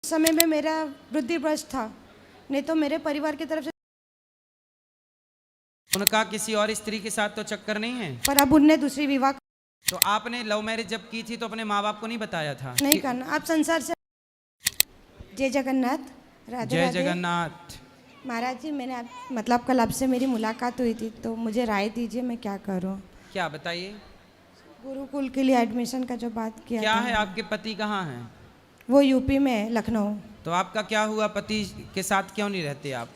समय में मेरा बुद्धि भ्रष्ट था, नहीं तो मेरे परिवार की तरफ से। उनका किसी और स्त्री के साथ तो चक्कर नहीं है? पर अब उनने दूसरी विवाह तो आपने लव मैरिज जब की थी तो अपने माँ बाप को नहीं बताया था? नहीं करना। आप संसार से। जय जगन्नाथ। राधे जय राधे। जगन्नाथ। महाराज जी, मैंने मतलब कल आपसे मेरी मुलाकात हुई थी, तो मुझे राय दीजिए मैं क्या करूं। क्या बताइए? गुरुकुल के लिए एडमिशन का जो बात किया क्या था। है, आपके पति कहाँ हैं? वो यूपी में है, लखनऊ। तो आपका क्या हुआ, पति के साथ क्यों नहीं रहते आप?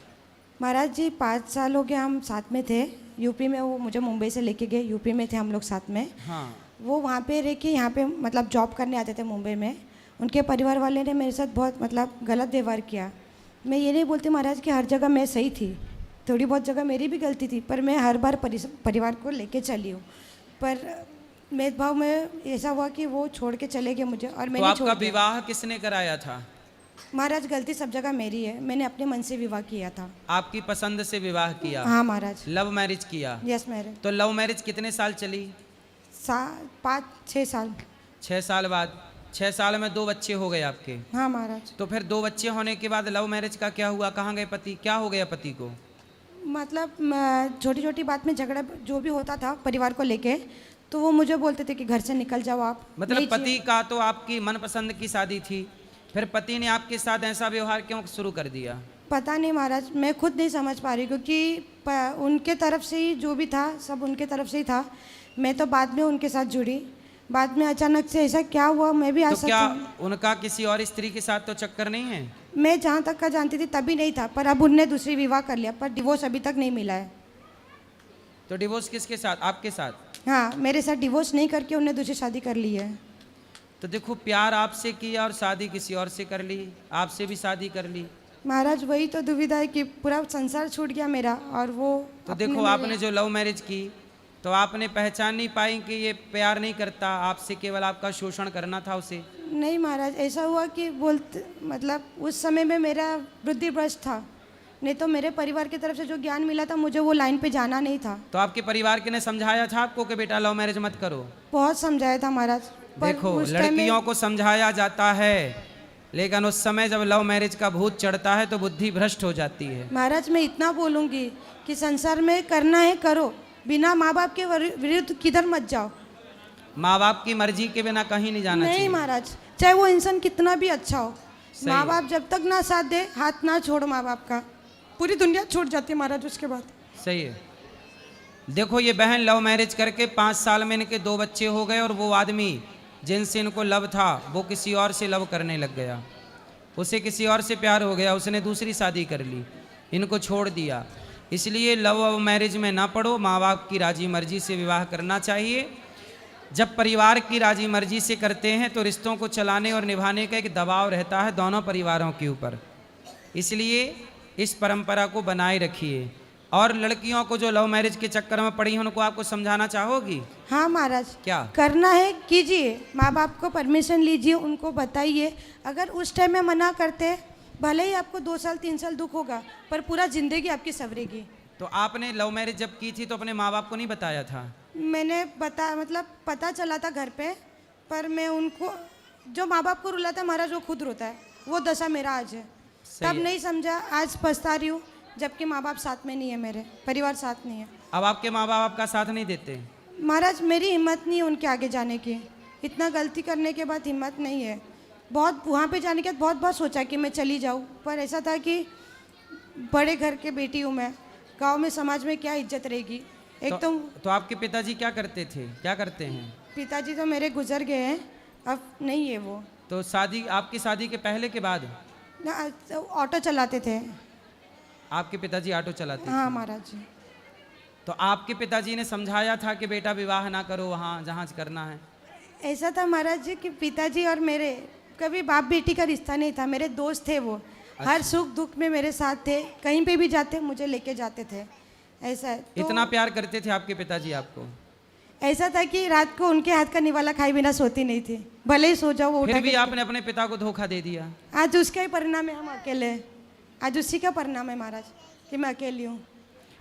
महाराज जी, 5 साल हो गए हम साथ में थे यूपी में। वो मुझे मुंबई से लेके गए, यूपी में थे हम लोग साथ में। हाँ। वो वहाँ पे रह के यहाँ पे मतलब जॉब करने आते थे मुंबई में। उनके परिवार वाले ने मेरे साथ बहुत मतलब गलत व्यवहार किया। मैं ये नहीं बोलती महाराज कि हर जगह मैं सही थी, थोड़ी बहुत जगह मेरी भी गलती थी, पर मैं हर बार परिवार को लेके चली हूँ। पर भेदभाव में ऐसा हुआ कि वो छोड़ के चले गए मुझे, और तो मैंने आपका विवाह किसने कराया था? महाराज, गलती सब जगह मेरी है, मैंने अपने मन से विवाह किया था। आपकी पसंद से विवाह किया? हाँ महाराज। लव मैरिज किया? Yes marriage. तो लव मैरिज कितने साल चली? 5-6 साल। 6 साल बाद 6 साल में 2 बच्चे हो गए आपके? हाँ महाराज। तो फिर 2 बच्चे होने के बाद लव मैरिज का क्या हुआ? कहाँ गए पति? क्या हो गया पति को? मतलब छोटी छोटी बात में झगड़ा जो भी होता था परिवार को लेके, तो वो मुझे बोलते थे कि घर से निकल जाओ आप। मतलब पति का तो आपकी मनपसंद की शादी थी, फिर पति ने आपके साथ ऐसा व्यवहार क्यों शुरू कर दिया? पता नहीं महाराज, मैं खुद नहीं समझ पा रही, क्योंकि उनके तरफ से ही जो भी था सब उनके तरफ से ही था। मैं तो बाद में उनके साथ जुड़ी, बाद में अचानक से ऐसा क्या हुआ मैं भी आज तो क्या उनका किसी और स्त्री के साथ तो चक्कर नहीं है? मैं जहाँ तक का जानती थी तभी नहीं था, पर अब उनने दूसरी विवाह कर लिया, पर डिवोर्स अभी तक नहीं मिला है। तो डिवोर्स किसके साथ? आपके साथ? हाँ, मेरे साथ डिवोर्स नहीं करके उनने दूसरी शादी कर ली है। तो देखो, प्यार आपसे किया और शादी किसी और से कर ली, आपसे भी शादी कर ली। महाराज, वही तो दुविधा है कि पूरा संसार छूट गया मेरा, और वो तो देखो, आपने जो लव मैरिज की तो आपने पहचान नहीं पाई कि ये प्यार नहीं करता, आपसे केवल आपका शोषण करना था उसे। नहीं महाराज, ऐसा हुआ कि बोलते मतलब उस समय में मेरा बुद्धि भ्रष्ट था, नहीं तो मेरे परिवार की तरफ से जो ज्ञान मिला था मुझे वो लाइन पे जाना नहीं था। तो आपके परिवार के ने समझाया था आपको कि बेटा लव मैरिज मत करो? बहुत समझाया था महाराज। देखो, लड़कियों को समझाया जाता है, लेकिन उस समय जब लव मैरिज का भूत चढ़ता है तो बुद्धि भ्रष्ट हो जाती है। महाराज, मैं इतना बोलूँगी कि संसार में करना है करो, बिना माँ बाप के विरुद्ध किधर मत जाओ। माँ बाप की मर्जी के बिना कहीं नहीं जाना चाहिए। नहीं महाराज, चाहे वो इंसान कितना भी अच्छा हो, माँ बाप जब तक ना साथ दे, हाथ ना छोड़ माँ बाप का, पूरी दुनिया छूट जाती है महाराज उसके बाद। सही है। देखो, ये बहन लव मैरिज करके 5 साल में इनके 2 बच्चे हो गए, और वो आदमी जिनसे इनको लव था वो किसी और से लव करने लग गया, उसे किसी और से प्यार हो गया, उसने दूसरी शादी कर ली, इनको छोड़ दिया। इसलिए लव मैरिज में ना पड़ो, माँ बाप की राजी मर्जी से विवाह करना चाहिए। जब परिवार की राजी मर्जी से करते हैं तो रिश्तों को चलाने और निभाने का एक दबाव रहता है दोनों परिवारों के ऊपर, इसलिए इस परंपरा को बनाए रखिए। और लड़कियों को जो लव मैरिज के चक्कर में पड़ी हैं उनको आपको समझाना चाहोगी? हाँ महाराज, क्या करना है कीजिए, माँ बाप को परमिशन लीजिए, उनको बताइए। अगर उस टाइम में मना करते, भले ही आपको 2 साल 3 साल दुख होगा, पर पूरा जिंदगी आपकी सवरेगी। तो आपने लव मैरिज जब की थी तो अपने माँ बाप को नहीं बताया था? मैंने पता चला था घर पे, पर मैं उनको, जो माँ बाप को रुलाता है महाराज वो खुद रोता है, वो दशा मेरा आज है। तब नहीं समझा, आज पछता रही हूँ, जबकि माँ बाप साथ में नहीं है, मेरे परिवार साथ नहीं है। अब आपके माँ बाप आपका साथ नहीं देते? महाराज, मेरी हिम्मत नहीं है उनके आगे जाने की, इतना गलती करने के बाद हिम्मत नहीं है। बहुत वहाँ पे जाने के बाद बहुत बार सोचा कि मैं चली जाऊँ, पर ऐसा था कि बड़े घर के बेटी हूँ मैं, गांव में समाज में क्या इज्जत रहेगी। एक तो आपके पिताजी क्या करते थे, क्या करते हैं? पिताजी तो मेरे गुजर गए हैं, अब नहीं है वो। तो शादी, आपकी शादी के पहले के बाद? ना, ऑटो चलाते थे। आपके पिताजी ऑटो चलाते थे? हाँ महाराज जी। तो आपके पिताजी ने समझाया था कि बेटा विवाह ना करो वहाँ जहाँ करना है? ऐसा था महाराज जी कि पिताजी और मेरे कभी बाप बेटी का रिश्ता नहीं था, मेरे दोस्त थे वो। अच्छा। हर सुख दुख में मेरे साथ थे, कहीं पे भी जाते मुझे लेके जाते थे। ऐसा तो इतना प्यार करते थे आपके पिताजी आपको? ऐसा था कि रात को उनके हाथ का निवाला खाए बिना सोती नहीं थी, भले ही सो जाओ वो फिर भी आपने अपने पिता को धोखा दे दिया। आज उसका ही परिणाम है, हम अकेले, आज उसी का परिणाम है महाराज कि मैं अकेली हूँ।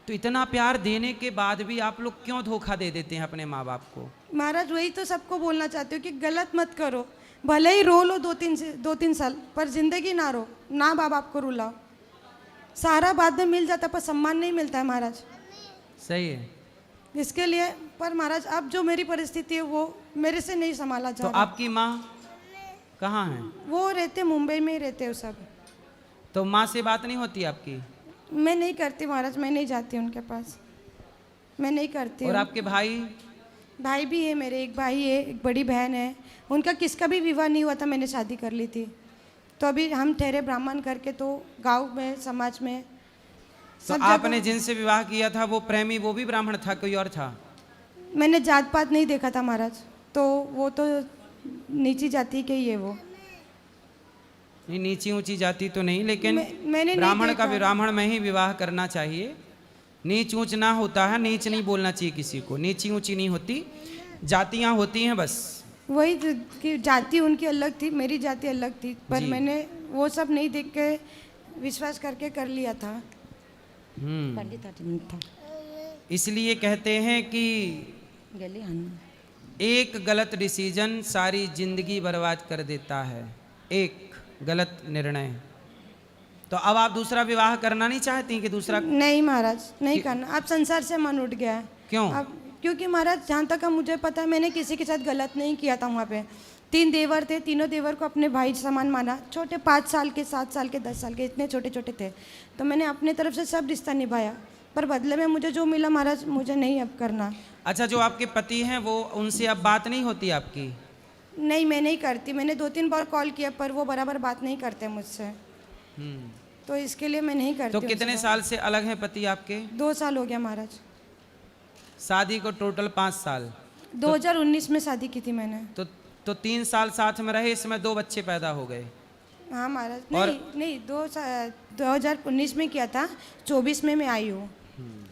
तो इतना प्यार देने के बाद भी आप लोग क्यों धोखा दे देते हैं अपने माँ बाप को? महाराज, वही तो सबको बोलना चाहती हूँ कि गलत मत करो, भले ही रो लो 2-3 साल, पर जिंदगी ना रो, ना बाप बाप को रुलाओ। सारा बाद में मिल जाता पर सम्मान नहीं मिलता है महाराज। सही है। इसके लिए पर महाराज अब जो मेरी परिस्थिति है वो मेरे से नहीं संभाला जा तो रहा। आपकी माँ कहाँ है? वो रहते मुंबई में ही रहते हो सब। तो माँ से बात नहीं होती आपकी? मैं नहीं करती महाराज, मैं नहीं जाती उनके पास, मैं नहीं करती और हूँ। आपके भाई? भाई भी है मेरे, एक भाई है, एक बड़ी बहन है। उनका किसका भी विवाह नहीं हुआ था, मैंने शादी कर ली थी। तो अभी हम ठहरे ब्राह्मण करके, तो गांव में समाज में तो सब आपने जगह जिनसे विवाह किया था वो प्रेमी वो भी ब्राह्मण था, कोई और था? मैंने जात पात नहीं देखा था महाराज, तो वो तो नीची जाति के ही है वो। नहीं, नीची ऊंची जाति तो नहीं, लेकिन मैंने नहीं ब्राह्मण का देखा। ब्राह्मण में ही विवाह करना चाहिए। नीच ऊंच ना होता है, नीच नहीं बोलना चाहिए किसी को, नीची ऊंची नहीं होती, जातियां होती हैं बस। वही तो कि जाति उनकी अलग थी, मेरी जाति अलग थी, पर जी। मैंने वो सब नहीं देख के विश्वास करके कर लिया था। पंडित था। इसलिए कहते हैं कि एक गलत डिसीजन सारी जिंदगी बर्बाद कर देता है, एक गलत निर्णय। तो अब आप दूसरा विवाह करना नहीं चाहती कि दूसरा? नहीं महाराज, नहीं करना। अब संसार से मन उठ गया है। क्यों? अब क्योंकि महाराज जहाँ तक अब मुझे पता है, मैंने किसी के साथ गलत नहीं किया था। वहाँ पे 3 देवर थे, तीनों देवर को अपने भाई समान माना। छोटे 5 साल के, 7 साल के, 10 साल के, इतने छोटे छोटे थे। तो मैंने अपने तरफ से सब रिश्ता निभाया, पर बदले में मुझे जो मिला महाराज, मुझे नहीं अब करना। अच्छा, जो आपके पति हैं वो, उनसे अब बात नहीं होती आपकी? नहीं, मैं नहीं करती। मैंने 2-3 बार कॉल किया, पर वो बराबर बात नहीं करते मुझसे, तो इसके लिए मैं नहीं करती। तो कितने साल से अलग हैं पति आपके? 2 साल हो गया महाराज। शादी को टोटल 5 साल? 2019 में शादी की थी मैंने। तो 3 साल साथ में रहे, इसमें 2 बच्चे पैदा हो गए? हाँ महाराज। और- नहीं, 2019 में किया था, 24 में मैं आई हूँ।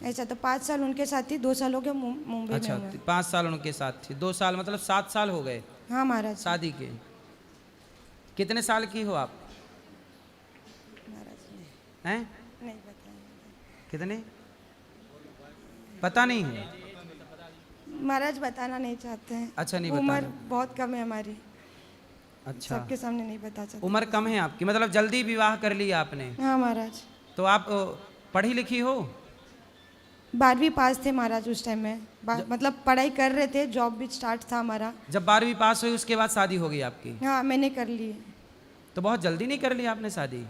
ऐसा तो 5 साल उनके साथ थी, 2 साल हो गए मुंबई अच्छा, में हूँ। 5 साल उनके साथ थी, 2 साल मतलब 7 साल हो गए हाँ महाराज। शादी के। कितने साल की हो आप? महाराज हैं? नहीं बताया कितने? पता नहीं है? महाराज, बताना नहीं चाहते हैं। अच्छा, नहीं उम्र बताना। बहुत कम है हमारी, अच्छा, सबके सामने नहीं बता सकते। उम्र कम है आपकी, मतलब जल्दी विवाह कर लिया आपने? हाँ महाराज। तो आप पढ़ी लिखी हो? 12वीं पास थे महाराज उस टाइम में। मतलब पढ़ाई कर रहे थे, जॉब भी स्टार्ट था हमारा। जब 12वीं पास हुई उसके बाद शादी हो गई आपकी? हाँ, मैंने कर ली। तो बहुत जल्दी नहीं कर ली आपने शादी?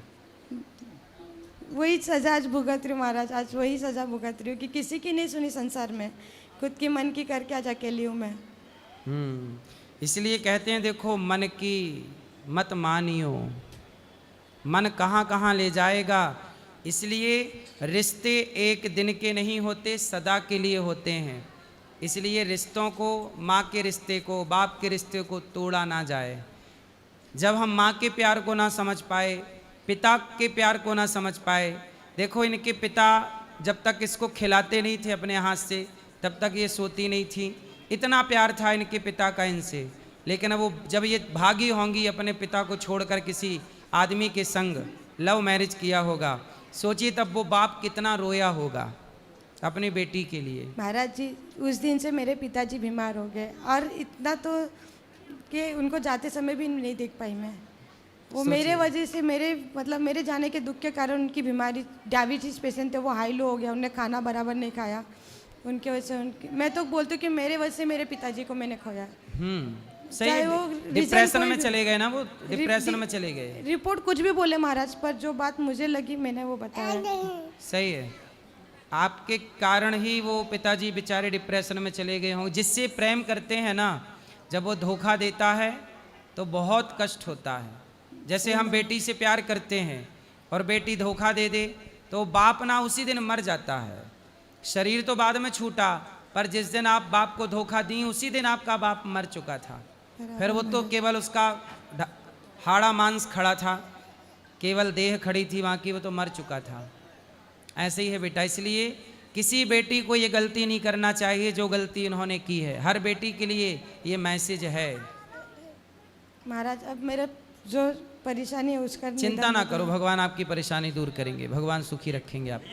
वही सजा आज भुगत रही हूँ महाराज, आज वही सजा भुगत रही हूँ कि किसी की नहीं सुनी संसार में, खुद की मन की करके आज अकेली हूँ मैं। इसलिए कहते हैं देखो, मन की मत मानियो, मन कहाँ कहाँ ले जाएगा। इसलिए रिश्ते एक दिन के नहीं होते, सदा के लिए होते हैं। इसलिए रिश्तों को, माँ के रिश्ते को, बाप के रिश्ते को तोड़ा ना जाए। जब हम माँ के प्यार को ना समझ पाए, पिता के प्यार को ना समझ पाए, देखो इनके पिता जब तक इसको खिलाते नहीं थे अपने हाथ से, तब तक ये सोती नहीं थी। इतना प्यार था इनके पिता का इनसे, लेकिन अब वो जब ये भागी होंगी अपने पिता को छोड़कर किसी आदमी के संग, लव मैरिज किया होगा, सोचिए तब वो बाप कितना रोया होगा अपनी बेटी के लिए। महाराज जी, उस दिन से मेरे पिताजी बीमार हो गए, और इतना तो कि उनको जाते समय भी नहीं देख पाई मैं। वो मेरे वजह से, मेरे जाने के दुख के कारण उनकी बीमारी, डायबिटीज पेशेंट थे, वो हाई लो हो गया, उन्हें खाना बराबर नहीं खाया, उनके वजह से मैं तो बोलती हूँ कि मेरे वजह से मेरे पिताजी को मैंने खोया। सही चाहे है, वो डिप्रेशन कोई में भी- चले गए ना, वो डिप्रेशन में चले गए। रिपोर्ट कुछ भी बोले महाराज, पर जो बात मुझे लगी मैंने वो बताया। सही है, आपके कारण ही वो पिताजी बेचारे डिप्रेशन में चले गए हों। जिससे प्रेम करते हैं ना, जब वो धोखा देता है तो बहुत कष्ट होता है। जैसे हम बेटी से प्यार करते हैं और बेटी धोखा दे दे, तो बाप ना उसी दिन मर जाता है। शरीर तो बाद में छूटा, पर जिस दिन आप बाप को धोखा दी, उसी दिन आपका बाप मर चुका था। फिर वो तो केवल उसका हाड़ा मांस खड़ा था, केवल देह खड़ी थी वहाँ की, वो तो मर चुका था। ऐसे ही है बेटा, इसलिए किसी बेटी को ये गलती नहीं करना चाहिए जो गलती इन्होंने की है। हर बेटी के लिए ये मैसेज है। महाराज, अब मेरा जो परेशानी है उसका चिंता ना करो, भगवान आपकी परेशानी दूर करेंगे, भगवान सुखी रखेंगे आपको।